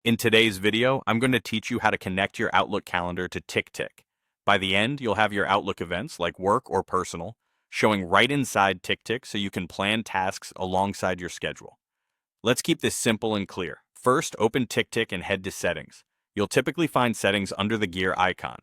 In today's video, I'm going to teach you how to connect your Outlook calendar to Ticktick. By the end, you'll have your Outlook events, like work or personal, showing right inside Ticktick so you can plan tasks alongside your schedule. Let's keep this simple and clear. First, open Ticktick and head to Settings. You'll typically find settings under the gear icon.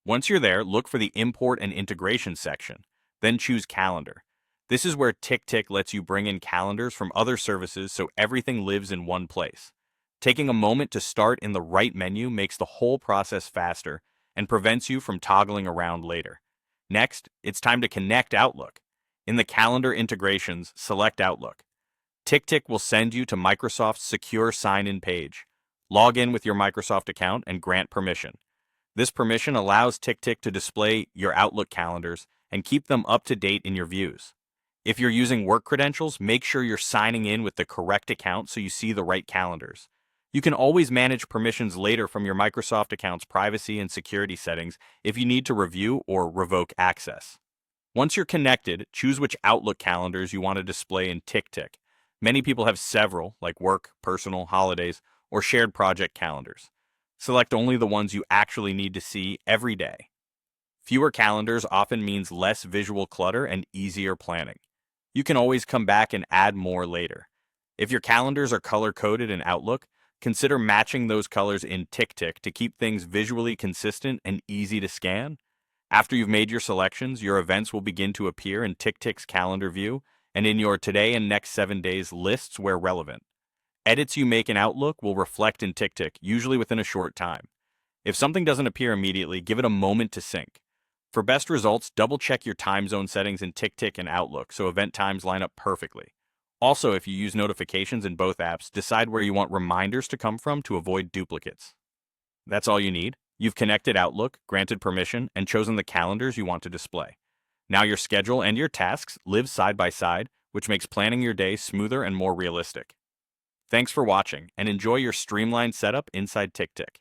Once you're there, look for the Import and Integration section, then choose Calendar. This is where Ticktick lets you bring in calendars from other services so everything lives in one place. Taking a moment to start in the right menu makes the whole process faster and prevents you from toggling around later. Next, it's time to connect Outlook. In the Calendar integrations, select Outlook. Ticktick will send you to Microsoft's secure sign-in page. Log in with your Microsoft account and grant permission. This permission allows Ticktick to display your Outlook calendars and keep them up to date in your views. If you're using work credentials, make sure you're signing in with the correct account so you see the right calendars. You can always manage permissions later from your Microsoft account's privacy and security settings if you need to review or revoke access. Once you're connected, choose which Outlook calendars you want to display in Ticktick. Many people have several, like work, personal, holidays, or shared project calendars. Select only the ones you actually need to see every day. Fewer calendars often means less visual clutter and easier planning. You can always come back and add more later. If your calendars are color-coded in Outlook, consider matching those colors in Ticktick to keep things visually consistent and easy to scan. After you've made your selections, your events will begin to appear in Ticktick's calendar view and in your today and next 7 days lists where relevant. Edits you make in Outlook will reflect in Ticktick, usually within a short time. If something doesn't appear immediately, give it a moment to sync. For best results, double-check your time zone settings in Ticktick and Outlook so event times line up perfectly. Also, if you use notifications in both apps, decide where you want reminders to come from to avoid duplicates. That's all you need. You've connected Outlook, granted permission, and chosen the calendars you want to display. Now your schedule and your tasks live side by side, which makes planning your day smoother and more realistic. Thanks for watching, and enjoy your streamlined setup inside Ticktick.